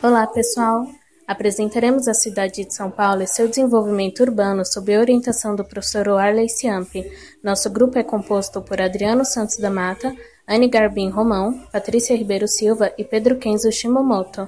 Olá, pessoal! Apresentaremos a cidade de São Paulo e seu desenvolvimento urbano sob a orientação do professor Warley Ciampi. Nosso grupo é composto por Adriano Santos da Mata, Anne Garbim Romão, Patrícia Ribeiro Silva e Pedro Kenzo Shimamoto.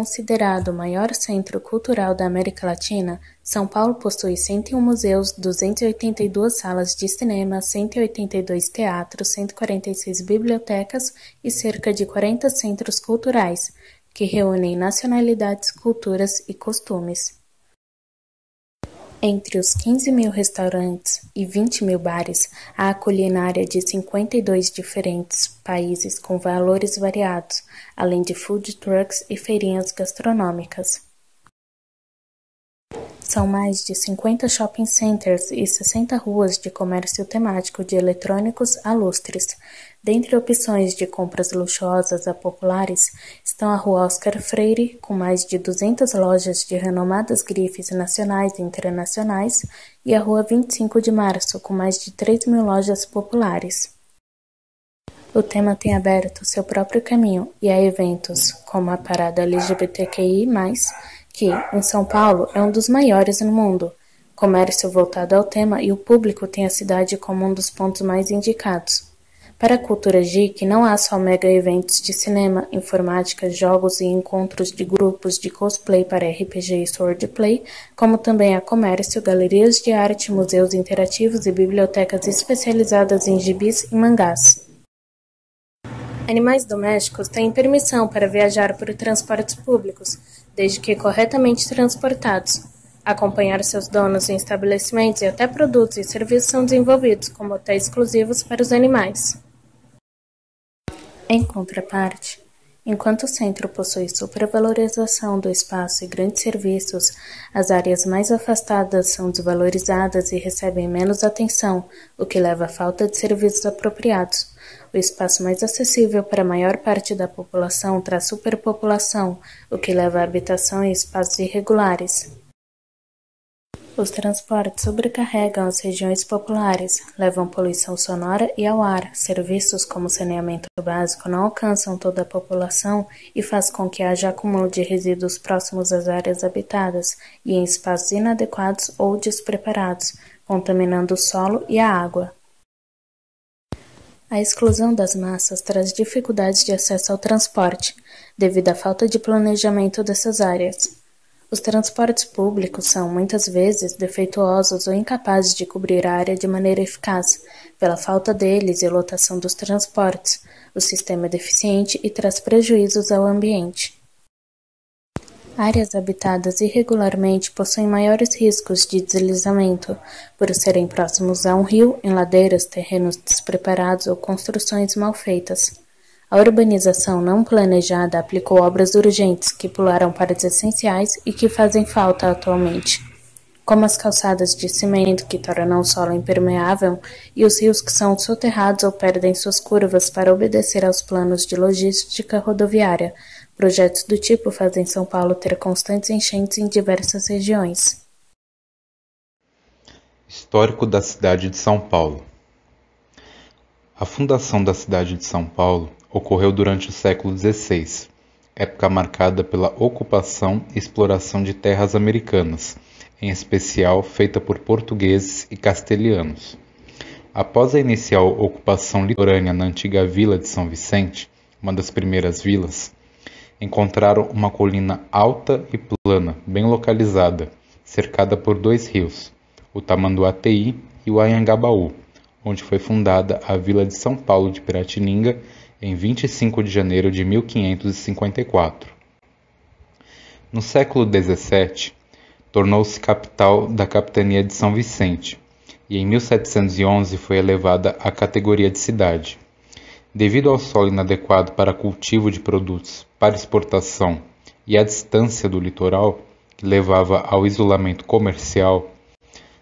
Considerado o maior centro cultural da América Latina, São Paulo possui 101 museus, 282 salas de cinema, 182 teatros, 146 bibliotecas e cerca de 40 centros culturais, que reúnem nacionalidades, culturas e costumes. Entre os 15.000 restaurantes e 20.000 bares, há a culinária de 52 diferentes países com valores variados, além de food trucks e feirinhas gastronômicas. São mais de 50 shopping centers e 60 ruas de comércio temático de eletrônicos a lustres. Dentre opções de compras luxuosas a populares, estão a Rua Oscar Freire, com mais de 200 lojas de renomadas grifes nacionais e internacionais, e a Rua 25 de Março, com mais de 3.000 lojas populares. O tema tem aberto seu próprio caminho e há eventos, como a Parada LGBTQI+, que, em São Paulo, é um dos maiores no mundo. Comércio voltado ao tema e o público tem a cidade como um dos pontos mais indicados. Para a cultura geek, não há só mega eventos de cinema, informática, jogos e encontros de grupos de cosplay para RPG e swordplay, como também há comércio, galerias de arte, museus interativos e bibliotecas especializadas em gibis e mangás. Animais domésticos têm permissão para viajar por transportes públicos, desde que corretamente transportados. Acompanhar seus donos em estabelecimentos e até produtos e serviços são desenvolvidos como hotéis exclusivos para os animais. Em contraparte, enquanto o centro possui supervalorização do espaço e grandes serviços, as áreas mais afastadas são desvalorizadas e recebem menos atenção, o que leva à falta de serviços apropriados. O espaço mais acessível para a maior parte da população traz superpopulação, o que leva à habitação em espaços irregulares. Os transportes sobrecarregam as regiões populares, levam poluição sonora e ao ar, serviços como saneamento básico não alcançam toda a população e faz com que haja acúmulo de resíduos próximos às áreas habitadas e em espaços inadequados ou despreparados, contaminando o solo e a água. A exclusão das massas traz dificuldades de acesso ao transporte, devido à falta de planejamento dessas áreas. Os transportes públicos são, muitas vezes, defeituosos ou incapazes de cobrir a área de maneira eficaz, pela falta deles e lotação dos transportes. O sistema é deficiente e traz prejuízos ao ambiente. Áreas habitadas irregularmente possuem maiores riscos de deslizamento, por serem próximos a um rio, em ladeiras, terrenos despreparados ou construções mal feitas. A urbanização não planejada aplicou obras urgentes que pularam para os essenciais e que fazem falta atualmente, como as calçadas de cimento que tornam o solo impermeável e os rios que são soterrados ou perdem suas curvas para obedecer aos planos de logística rodoviária. Projetos do tipo fazem São Paulo ter constantes enchentes em diversas regiões. Histórico da cidade de São Paulo. A fundação da cidade de São Paulo ocorreu durante o século XVI, época marcada pela ocupação e exploração de terras americanas, em especial feita por portugueses e castelhanos. Após a inicial ocupação litorânea na antiga Vila de São Vicente, uma das primeiras vilas, encontraram uma colina alta e plana, bem localizada, cercada por dois rios, o Tamanduateí e o Anhangabaú, onde foi fundada a Vila de São Paulo de Piratininga em 25 de janeiro de 1554. No século XVII, tornou-se capital da capitania de São Vicente e em 1711 foi elevada à categoria de cidade. Devido ao solo inadequado para cultivo de produtos para exportação e à distância do litoral, que levava ao isolamento comercial,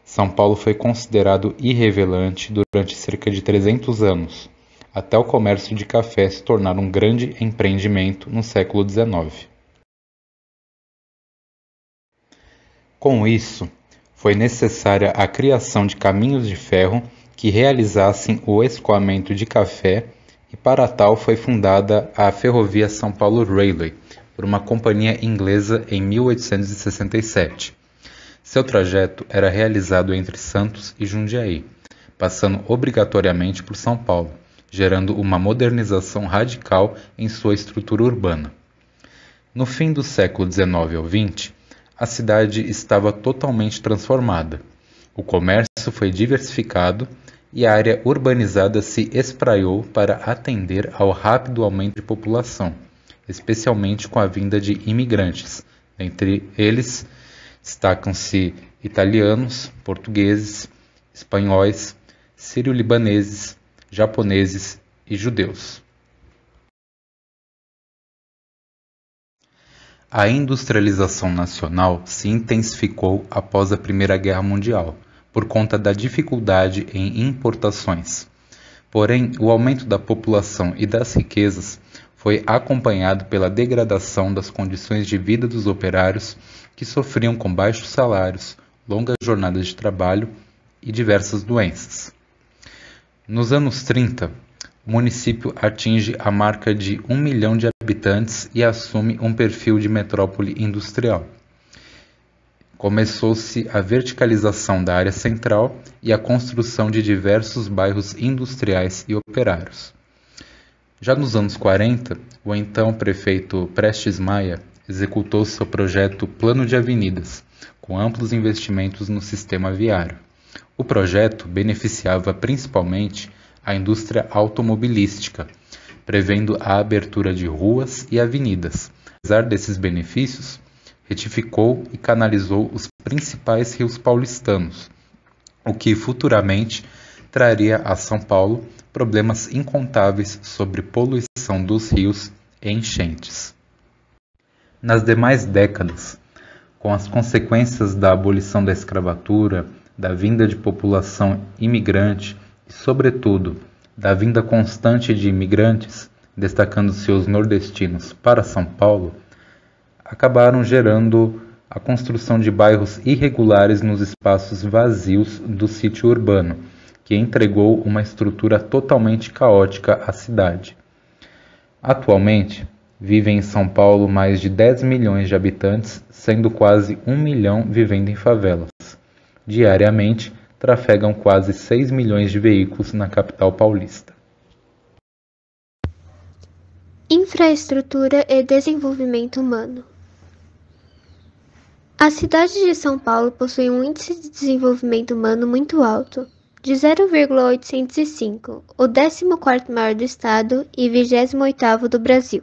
São Paulo foi considerado irrelevante durante cerca de 300 anos, até o comércio de café se tornar um grande empreendimento no século XIX. Com isso, foi necessária a criação de caminhos de ferro que realizassem o escoamento de café e para tal foi fundada a Ferrovia São Paulo Railway por uma companhia inglesa em 1867. Seu trajeto era realizado entre Santos e Jundiaí, passando obrigatoriamente por São Paulo, gerando uma modernização radical em sua estrutura urbana. No fim do século XIX ao XX, a cidade estava totalmente transformada. O comércio foi diversificado e a área urbanizada se espraiou para atender ao rápido aumento de população, especialmente com a vinda de imigrantes. Entre eles, destacam-se italianos, portugueses, espanhóis, sírio-libaneses, japoneses e judeus. A industrialização nacional se intensificou após a Primeira Guerra Mundial, por conta da dificuldade em importações. Porém, o aumento da população e das riquezas foi acompanhado pela degradação das condições de vida dos operários, que sofriam com baixos salários, longas jornadas de trabalho e diversas doenças. Nos anos 30, o município atinge a marca de 1 milhão de habitantes e assume um perfil de metrópole industrial. Começou-se a verticalização da área central e a construção de diversos bairros industriais e operários. Já nos anos 40, o então prefeito Prestes Maia executou seu projeto Plano de Avenidas, com amplos investimentos no sistema viário. O projeto beneficiava principalmente a indústria automobilística, prevendo a abertura de ruas e avenidas. Apesar desses benefícios, retificou e canalizou os principais rios paulistanos, o que futuramente traria a São Paulo problemas incontáveis sobre poluição dos rios e enchentes. Nas demais décadas, com as consequências da abolição da escravatura, da vinda de população imigrante e, sobretudo, da vinda constante de imigrantes, destacando-se os nordestinos para São Paulo, acabaram gerando a construção de bairros irregulares nos espaços vazios do sítio urbano, que entregou uma estrutura totalmente caótica à cidade. Atualmente, vivem em São Paulo mais de 10 milhões de habitantes, sendo quase 1 milhão vivendo em favelas. Diariamente, trafegam quase 6 milhões de veículos na capital paulista. Infraestrutura e desenvolvimento humano. A cidade de São Paulo possui um índice de desenvolvimento humano muito alto, de 0,805, o 14º maior do estado e 28º do Brasil.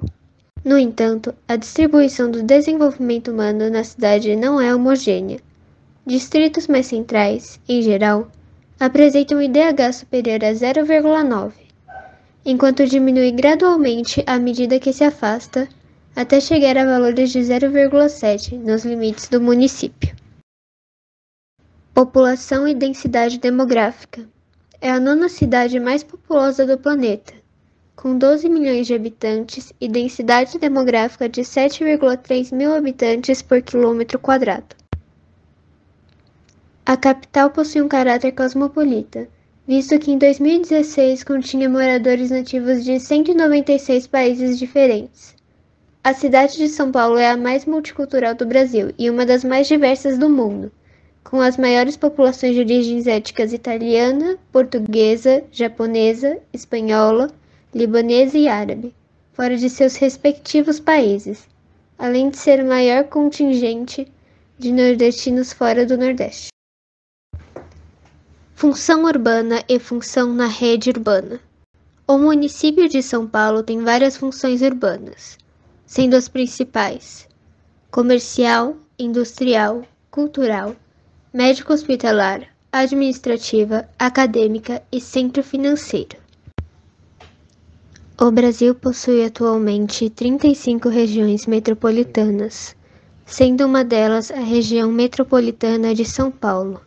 No entanto, a distribuição do desenvolvimento humano na cidade não é homogênea. Distritos mais centrais, em geral, apresentam IDH superior a 0,9, enquanto diminui gradualmente à medida que se afasta, até chegar a valores de 0,7 nos limites do município. População e densidade demográfica. É a 9ª cidade mais populosa do planeta, com 12 milhões de habitantes e densidade demográfica de 7,3 mil habitantes por quilômetro quadrado. A capital possui um caráter cosmopolita, visto que em 2016 continha moradores nativos de 196 países diferentes. A cidade de São Paulo é a mais multicultural do Brasil e uma das mais diversas do mundo, com as maiores populações de origens étnicas italiana, portuguesa, japonesa, espanhola, libanesa e árabe, fora de seus respectivos países, além de ser o maior contingente de nordestinos fora do Nordeste. Função urbana e função na rede urbana. O município de São Paulo tem várias funções urbanas, sendo as principais: comercial, industrial, cultural, médico-hospitalar, administrativa, acadêmica e centro financeiro. O Brasil possui atualmente 35 regiões metropolitanas, sendo uma delas a região metropolitana de São Paulo,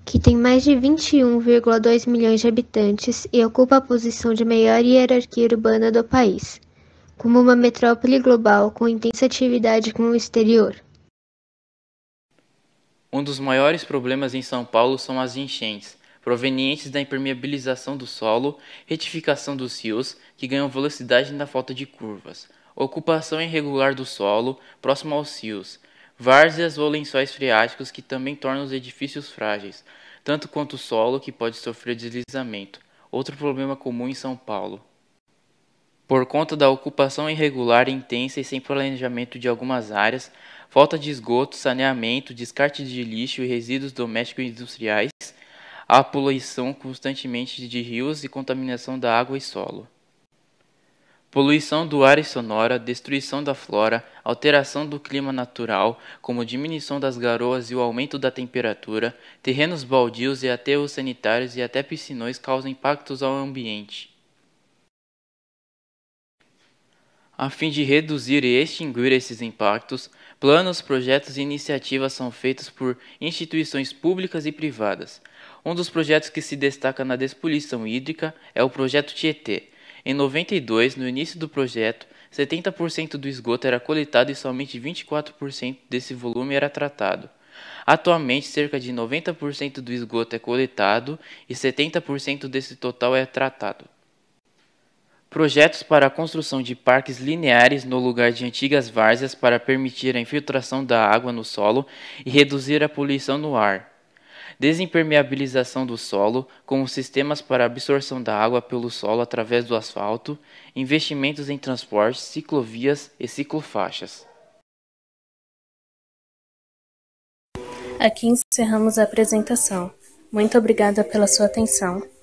que tem mais de 21,2 milhões de habitantes e ocupa a posição de maior hierarquia urbana do país, como uma metrópole global com intensa atividade com o exterior. Um dos maiores problemas em São Paulo são as enchentes, provenientes da impermeabilização do solo, retificação dos rios, que ganham velocidade na falta de curvas, ocupação irregular do solo, próximo aos rios, várzeas ou lençóis freáticos que também tornam os edifícios frágeis, tanto quanto o solo, que pode sofrer deslizamento, outro problema comum em São Paulo. Por conta da ocupação irregular, intensa e sem planejamento de algumas áreas, falta de esgoto, saneamento, descarte de lixo e resíduos domésticos e industriais, há poluição constantemente de rios e contaminação da água e solo. Poluição do ar e sonora, destruição da flora, alteração do clima natural, como diminuição das garoas e o aumento da temperatura, terrenos baldios e aterros sanitários e até piscinões causam impactos ao ambiente. A fim de reduzir e extinguir esses impactos, planos, projetos e iniciativas são feitos por instituições públicas e privadas. Um dos projetos que se destaca na despoluição hídrica é o Projeto Tietê. Em 92, no início do projeto, 70% do esgoto era coletado e somente 24% desse volume era tratado. Atualmente, cerca de 90% do esgoto é coletado e 70% desse total é tratado. Projetos para a construção de parques lineares no lugar de antigas várzeas para permitir a infiltração da água no solo e reduzir a poluição no ar. Desimpermeabilização do solo, com sistemas para absorção da água pelo solo através do asfalto, investimentos em transportes, ciclovias e ciclofaixas. Aqui encerramos a apresentação. Muito obrigada pela sua atenção.